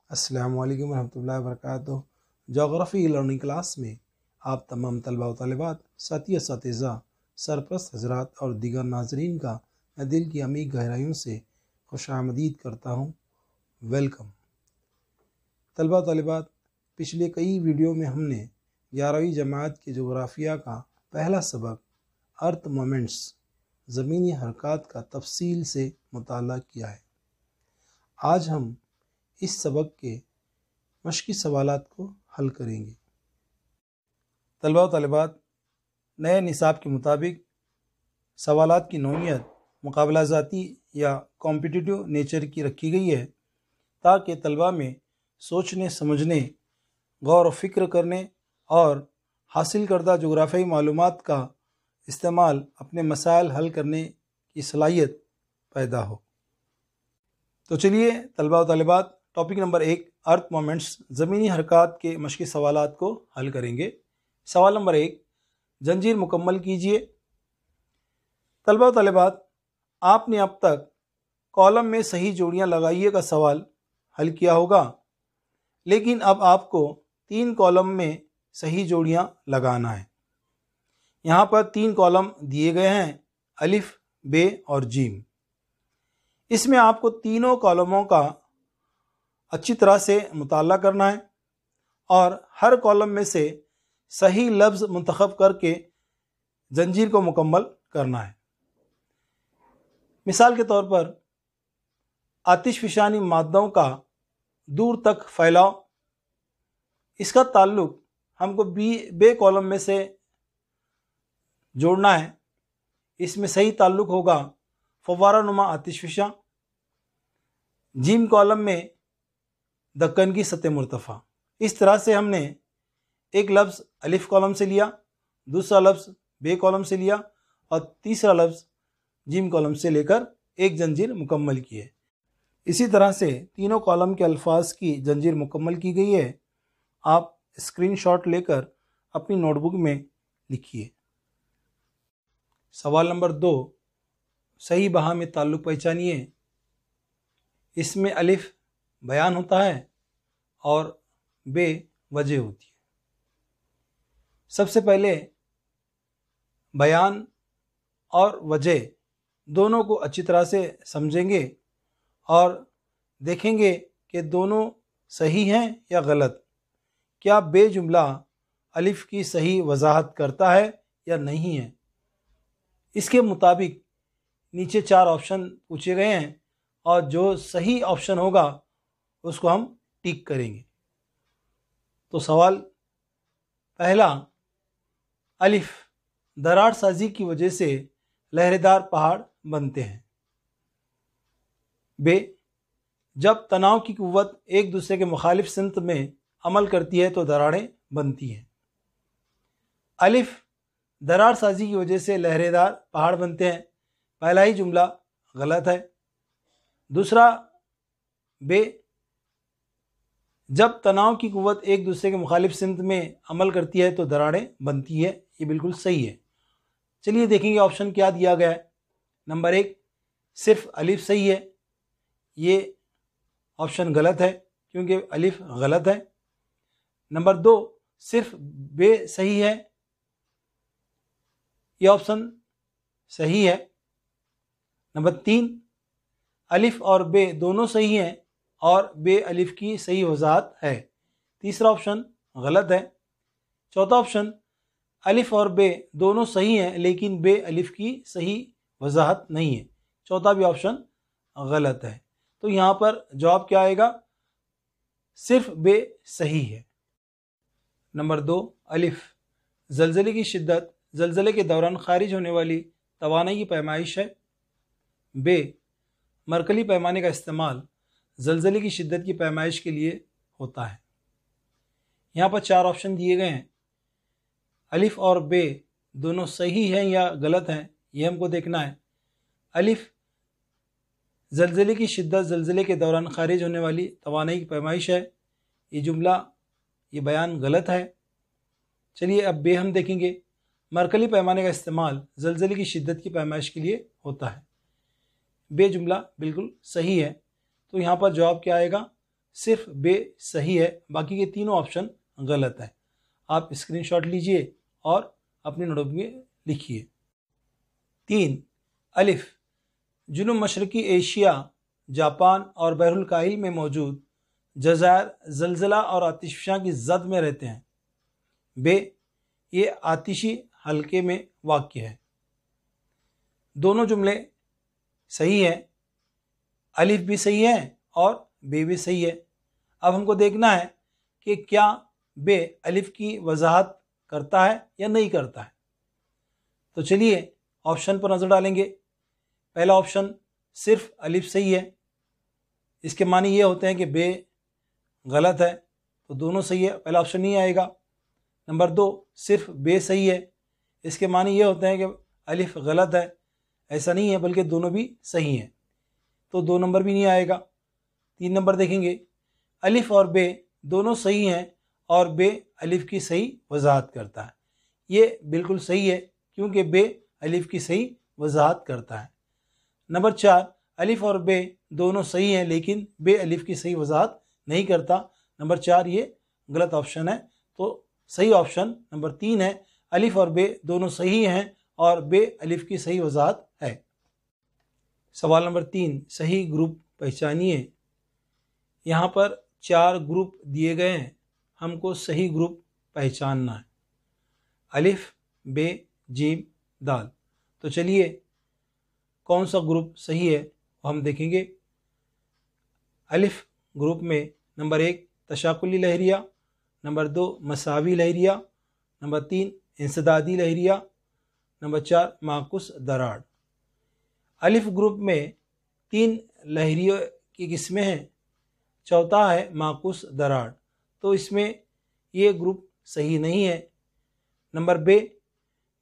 السلام علیکم ورحمۃ اللہ وبرکاتہ۔ جغرافی لرننگ کلاس میں آپ تمام طلباء و طالبات، ساتھی اساتذہ، سرپرست حضرات اور دیگر ناظرین کا میں دل کی عمیق گہرائیوں سے خوش آمدید کرتا ہوں۔ ویلکم طلباء و طالبات، پچھلے کئی ویڈیو میں ہم نے 11ویں جماعت کے جغرافیہ کا پہلا سبق ارتھ مومنٹس، زمینی حرکات کا تفصیل سے مطالعہ کیا ہے۔ آج ہم اس سبق کے مشقی سوالات کو حل کریں گے۔ طلباء و طالبات، نئے نصاب کے مطابق سوالات کی نوعیت مقابلہ ذاتی یا کمپٹیٹیو نیچر کی رکھی گئی ہے، تاکہ طلباء میں سوچنے، سمجھنے، غور و فکر کرنے اور حاصل کردہ جغرافیائی معلومات کا استعمال اپنے مسائل حل کرنے کی صلاحیت پیدا ہو۔ تو چلیے طلباء و طالبات، ٹاپک نمبر 1 ارتھ مومنٹس، زمینی حرکات کے مشقی سوالات کو حل کریں گے۔ سوال نمبر 1، زنجیر مکمل کیجئے۔ طلباء و طالبات، آپ نے اب تک کالم میں صحیح جوڑیاں لگائیے کا سوال حل کیا ہوگا، لیکن اب آپ کو 3 کالم میں صحیح جوڑیاں لگانا ہے۔ یہاں پر 3 کالم دیے گئے ہیں، الف، ب اور جیم۔ اس میں آپ کو تینوں کالموں کا اچھی طرح سے مطالعہ کرنا ہے اور ہر کالم میں سے صحیح لفظ منتخب کر کے زنجیر کو مکمل کرنا ہے۔ مثال کے طور پر، آتش فشانی مادوں کا دور تک پھیلاؤ، اس کا تعلق ہم کو بے کالم میں سے جوڑنا ہے۔ اس میں صحیح تعلق ہوگا فوارہ نما آتش فشاں۔ جیم کالم میں دکن کی سطح مرتفع۔ اس طرح سے ہم نے ایک لفظ الف کالم سے لیا، دوسرا لفظ بے کالم سے لیا اور تیسرا لفظ جیم کالم سے لے کر ایک زنجیر مکمل کی ہے۔ اسی طرح سے تینوں کالم کے الفاظ کی زنجیر مکمل کی گئی ہے۔ آپ اسکرین شاٹ لے کر اپنی نوٹ بک میں لکھیے۔ سوال نمبر 2، صحیح بہا میں تعلق پہچانیے۔ اس میں الف بیان ہوتا ہے اور بے وجہ ہوتی ہے۔ سب سے پہلے بیان اور وجہ دونوں کو اچھی طرح سے سمجھیں گے اور دیکھیں گے کہ دونوں صحیح ہیں یا غلط۔ کیا بے جملہ الف کی صحیح وضاحت کرتا ہے یا نہیں ہے؟ اس کے مطابق نیچے 4 آپشن پوچھے گئے ہیں اور جو صحیح آپشن ہوگا اس کو ہم ٹک کریں گے۔ تو سوال پہلا، الف، دراڑ سازی کی وجہ سے لہرے دار پہاڑ بنتے ہیں۔ ب، جب تناؤ کی قوت ایک دوسرے کے مخالف سمت میں عمل کرتی ہے تو دراڑیں بنتی ہیں۔ الف، دراڑ سازی کی وجہ سے لہرے دار پہاڑ بنتے ہیں، پہلا ہی جملہ غلط ہے۔ دوسرا، ب، جب تناؤ کی قوت ایک دوسرے کے مخالف سمت میں عمل کرتی ہے تو دراڑیں بنتی ہے، یہ بالکل صحیح ہے۔ چلیے دیکھیں گے آپشن کیا دیا گیا ہے۔ نمبر 1، صرف الف صحیح ہے، یہ آپشن غلط ہے کیونکہ الف غلط ہے۔ نمبر 2، صرف ب صحیح ہے، یہ آپشن صحیح ہے۔ نمبر 3، الف اور ب دونوں صحیح ہیں اور بے الف کی صحیح وضاحت ہے، تیسرا آپشن غلط ہے۔ چوتھا آپشن، الف اور بے دونوں صحیح ہیں لیکن بے الف کی صحیح وضاحت نہیں ہے، چوتھا بھی آپشن غلط ہے۔ تو یہاں پر جواب کیا آئے گا؟ صرف بے صحیح ہے۔ نمبر 2، الف، زلزلے کی شدت زلزلے کے دوران خارج ہونے والی توانائی کی پیمائش ہے۔ ب، مرکلی پیمانے کا استعمال زلزلے کی شدت کی پیمائش کے لیے ہوتا ہے۔ یہاں پر 4 آپشن دیے گئے ہیں، الف اور ب دونوں صحیح ہیں یا غلط ہیں، یہ ہم کو دیکھنا ہے۔ الف، زلزلے کی شدت زلزلے کے دوران خارج ہونے والی توانائی کی پیمائش ہے، یہ جملہ، یہ بیان غلط ہے۔ چلیے اب ب ہم دیکھیں گے، مرکلی پیمانے کا استعمال زلزلے کی شدت کی پیمائش کے لیے ہوتا ہے، ب جملہ بالکل صحیح ہے۔ تو یہاں پر جواب کیا آئے گا؟ صرف بے صحیح ہے، باقی کے تینوں آپشن غلط ہیں۔ آپ اسکرین شاٹ لیجئے اور اپنے نوٹ بک میں لکھیے۔ 3 الف جنوب مشرقی ایشیا، جاپان اور بحر الکاہل میں موجود جزائر زلزلہ اور آتش فشاں کی زد میں رہتے ہیں۔ بے یہ آتشی حلقے میں واقع ہے۔ دونوں جملے صحیح ہیں، الف بھی صحیح ہے اور بے بھی صحیح ہے۔ اب ہم کو دیکھنا ہے کہ کیا بے الف کی وضاحت کرتا ہے یا نہیں کرتا ہے۔ تو چلیے آپشن پر نظر ڈالیں گے۔ پہلا آپشن صرف الف صحیح ہے، اس کے معنی یہ ہوتے ہیں کہ بے غلط ہے، تو دونوں صحیح ہے، پہلا آپشن نہیں آئے گا۔ نمبر 2 صرف بے صحیح ہے، اس کے معنی یہ ہوتے ہیں کہ الف غلط ہے، ایسا نہیں ہے بلکہ دونوں بھی صحیح ہیں، تو 2 نمبر بھی نہیں آئے گا۔ 3 نمبر دیکھیں گے، الف اور بے دونوں صحیح ہیں اور بے الف کی صحیح وضاحت کرتا ہے۔ یہ بالکل صحیح ہے کیونکہ بے الف کی صحیح وضاحت کرتا ہے۔ نمبر 4 الف اور بے دونوں صحیح ہیں لیکن بے الف کی صحیح وضاحت نہیں کرتا۔ نمبر 4 یہ غلط آپشن ہے، تو صحیح آپشن نمبر 3 ہے، الف اور بے دونوں صحیح ہیں اور بے الف کی صحیح وضاحت ہے۔ سوال نمبر 3 صحیح گروپ پہچانیے۔ یہاں پر 4 گروپ دیے گئے ہیں، ہم کو صحیح گروپ پہچاننا ہے، الف بے جیم دال۔ تو چلیے کون سا گروپ صحیح ہے وہ ہم دیکھیں گے۔ الف گروپ میں نمبر 1 تشاکلی لہریہ، نمبر 2 مساوی لہریہ، نمبر 3 انسدادی لہریہ، نمبر 4 معکوس دراڑ۔ الف گروپ میں 3 لہریوں کی قسمیں ہیں، چوتھا ہے معکوس دراڑ، تو اس میں یہ گروپ صحیح نہیں ہے۔ نمبر بے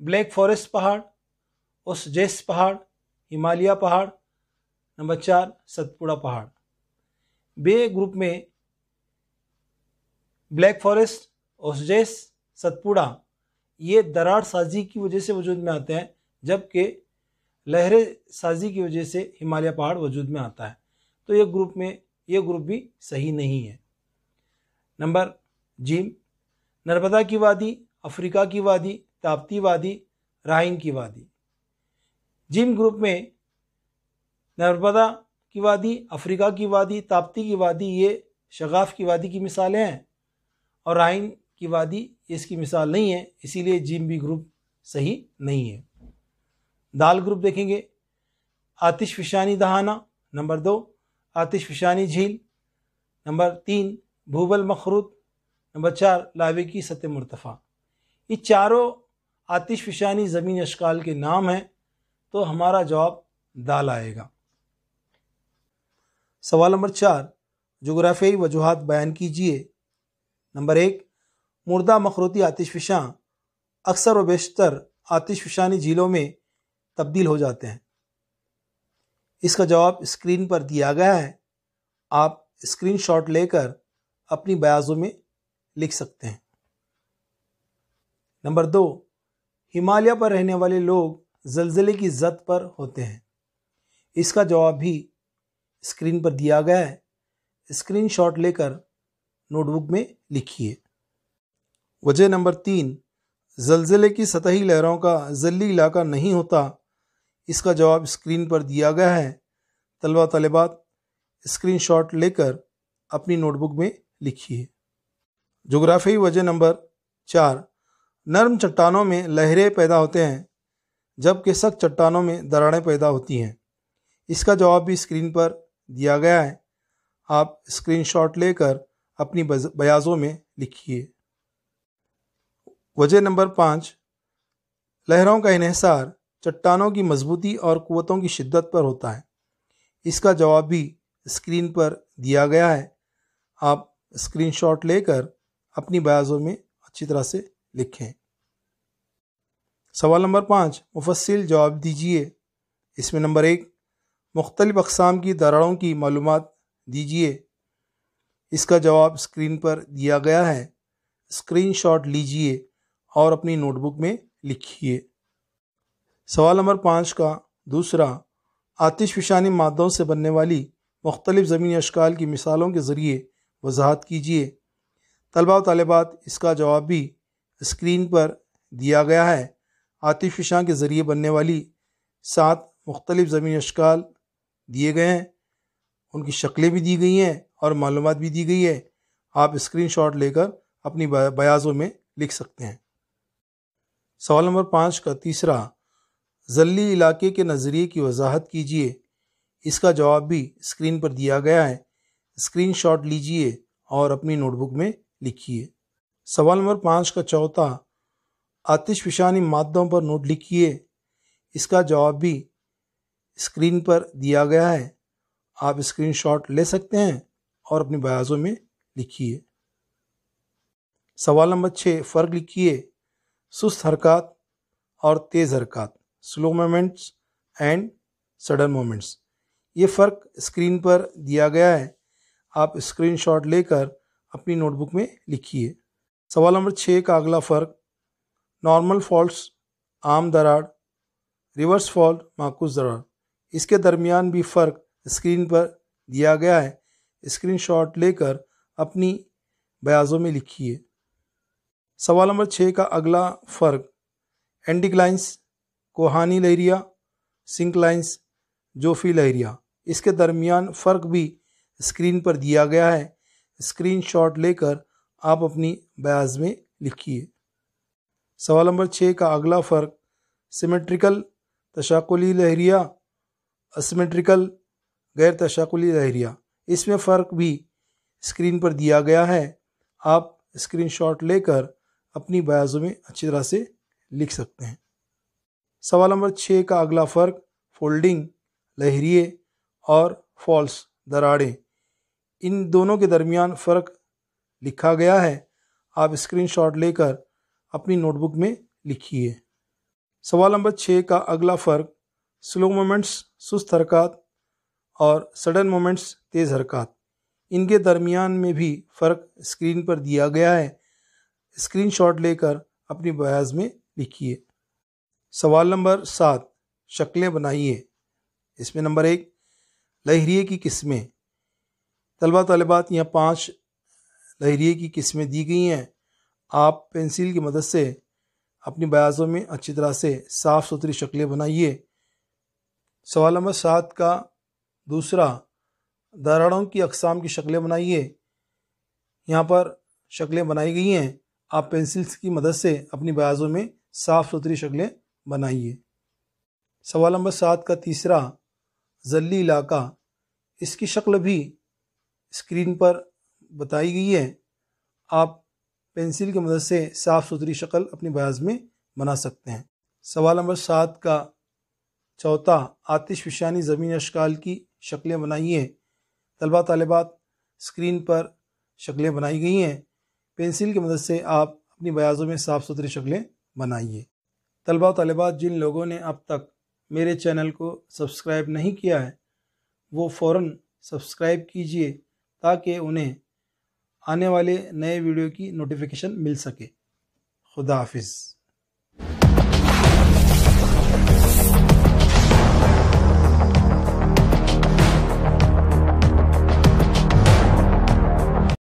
بلیک فارسٹ پہاڑ، اوسجیس پہاڑ، ہمالیہ پہاڑ، نمبر 4 ستپوڑا پہاڑ۔ بے گروپ میں بلیک فارسٹ، اوسجیس، ستپوڑا یہ دراڑ سازی کی وجہ سے وجود میں آتے ہیں، جبکہ لہریں سازی کی وجہ سے ہمالیہ پہاڑ وجود میں آتا ہے، تو یہ گروپ بھی صحیح نہیں ہے۔ نمبر جیم نرمدا کی وادی، افریقہ کی وادی، تاپتی وادی، رائن کی وادی۔ جیم گروپ میں نرمدا کی وادی، افریقہ کی وادی، تاپتی کی وادی یہ شغاف کی وادی کی مثالیں ہیں، اور رائن کی وادی اس کی مثال نہیں ہے، اسی لیے جیم بھی گروپ صحیح نہیں ہے۔ دال گروپ دیکھیں گے، آتش فشانی دہانا، نمبر 2 آتش فشانی جھیل، نمبر 3 بھوبل مخروط، نمبر 4 لاوے کی سطح مرتفع۔ یہ چاروں آتش فشانی زمین اشکال کے نام ہیں، تو ہمارا جواب دال آئے گا۔ سوال نمبر 4 جغرافیائی وجوہات بیان کیجیے۔ نمبر 1 مردہ مخروطی آتش فشاں اکثر و بیشتر آتش فشانی جھیلوں میں تبدیل ہو جاتے ہیں۔ اس کا جواب اسکرین پر دیا گیا ہے، آپ اسکرین شاٹ لے کر اپنی بیاضوں میں لکھ سکتے ہیں۔ نمبر 2 ہمالیہ پر رہنے والے لوگ زلزلے کی زد پر ہوتے ہیں۔ اس کا جواب بھی اسکرین پر دیا گیا ہے، اسکرین شاٹ لے کر نوٹ بک میں لکھیے۔ وجہ نمبر 3 زلزلے کی سطحی لہروں کا ذلی علاقہ نہیں ہوتا، اس کا جواب اسکرین پر دیا گیا ہے، طلبہ طالبات اسکرین شاٹ لے کر اپنی نوٹ بک میں لکھیے۔ جغرافیائی وجہ نمبر 4 نرم چٹانوں میں لہریں پیدا ہوتے ہیں جبکہ سخت چٹانوں میں دراڑیں پیدا ہوتی ہیں۔ اس کا جواب بھی اسکرین پر دیا گیا ہے، آپ اسکرین شاٹ لے کر اپنی بیاضوں میں لکھیے۔ وجہ نمبر 5 لہروں کا انحصار چٹانوں کی مضبوطی اور قوتوں کی شدت پر ہوتا ہے۔ اس کا جواب بھی اسکرین پر دیا گیا ہے، آپ اسکرین شاٹ لے کر اپنی بیاضوں میں اچھی طرح سے لکھیں۔ سوال نمبر 5 مفصل جواب دیجیے۔ اس میں نمبر 1 مختلف اقسام کی دراڑوں کی معلومات دیجیے۔ اس کا جواب اسکرین پر دیا گیا ہے، اسکرین شاٹ لیجیے اور اپنی نوٹ بک میں لکھیے۔ سوال نمبر 5 کا دوسرا آتش فشانی مادوں سے بننے والی مختلف زمینی اشکال کی مثالوں کے ذریعے وضاحت کیجیے۔ طلباء و طالبات، اس کا جواب بھی اسکرین پر دیا گیا ہے۔ آتش فشاں کے ذریعے بننے والی 7 مختلف زمینی اشکال دیے گئے ہیں، ان کی شکلیں بھی دی گئی ہیں اور معلومات بھی دی گئی ہے۔ آپ اسکرین شاٹ لے کر اپنی بیاضوں میں لکھ سکتے ہیں۔ سوال نمبر 5 کا تیسرا، ذلی علاقے کے نظریے کی وضاحت کیجیے۔ اس کا جواب بھی اسکرین پر دیا گیا ہے۔ اسکرین شاٹ لیجیے اور اپنی نوٹ بک میں لکھیے۔ سوال نمبر 5 کا چوتھا، آتش فشانی مادوں پر نوٹ لکھیے۔ اس کا جواب بھی اسکرین پر دیا گیا ہے۔ آپ اسکرین شاٹ لے سکتے ہیں اور اپنی بیاضوں میں لکھیے۔ سوال نمبر 6، فرق لکھیے۔ سست حرکات اور تیز حرکات، سلو مومنٹس اینڈ سڈن مومنٹس۔ یہ فرق اسکرین پر دیا گیا ہے۔ آپ اسکرین شاٹ لے کر اپنی نوٹ بک میں لکھیے۔ سوال نمبر 6 کا اگلا فرق، نارمل فالٹس عام دراڑ، ریورس فالٹ معکوس دراڑ، اس کے درمیان بھی فرق اسکرین پر دیا گیا ہے۔ اسکرین شاٹ لے کر اپنی بیاضوں میں لکھیے۔ سوال نمبر 6 کا اگلا فرق، اینڈیکلائنس کوہانی لہریہ، سنکلائنس جوفی لہریہ، اس کے درمیان فرق بھی اسکرین پر دیا گیا ہے۔ اسکرین شاٹ لے کر آپ اپنی بیاض میں لکھیے۔ سوال نمبر 6 کا اگلا فرق، سیمیٹریکل تشاکلی لہریہ، اسیمیٹریکل غیر تشاکلی لہریہ، اس میں فرق بھی اسکرین پر دیا گیا ہے۔ آپ اسکرین شاٹ لے کر اپنی بیاضوں میں اچھی طرح سے لکھ سکتے ہیں۔ سوال نمبر 6 کا اگلا فرق، فولڈنگ لہریے اور فالس دراڑیں، ان دونوں کے درمیان فرق لکھا گیا ہے۔ آپ اسکرین شاٹ لے کر اپنی نوٹ بک میں لکھیے۔ سوال نمبر 6 کا اگلا فرق، سلو مومنٹس سست حرکات اور سڈن مومنٹس تیز حرکات، ان کے درمیان میں بھی فرق اسکرین پر دیا گیا ہے۔ اسکرین شاٹ لے کر اپنی بیاض میں لکھیے۔ سوال نمبر 7، شکلیں بنائیے۔ اس میں نمبر 1، لہریے کی قسمیں۔ طلباء طالبات، یہاں 5 لہریے کی قسمیں دی گئی ہیں۔ آپ پینسل کی مدد سے اپنی بیاضوں میں اچھی طرح سے صاف ستھری شکلیں بنائیے۔ سوال نمبر 7 کا دوسرا، دراڑوں کی اقسام کی شکلیں بنائیے۔ یہاں پر شکلیں بنائی گئی ہیں، آپ پینسلز کی مدد سے اپنی بیاضوں میں صاف ستھری شکلیں بنائیے۔ سوال نمبر 7 کا تیسرا، ذلی علاقہ، اس کی شکل بھی اسکرین پر بتائی گئی ہے۔ آپ پینسل کی مدد سے صاف ستھری شکل اپنی بیاض میں بنا سکتے ہیں۔ سوال نمبر 7 کا چوتھا، آتش فشانی زمینی اشکال کی شکلیں بنائیے۔ طلباء طالبات، اسکرین پر شکلیں بنائی گئی ہیں، پینسل کی مدد سے آپ اپنی بیاضوں میں صاف ستھری شکلیں بنائیے۔ طلباء طالبات، جن لوگوں نے اب تک میرے چینل کو سبسکرائب نہیں کیا ہے وہ فوراً سبسکرائب کیجئے تاکہ انہیں آنے والے نئے ویڈیو کی نوٹیفیکیشن مل سکے۔ خدا حافظ۔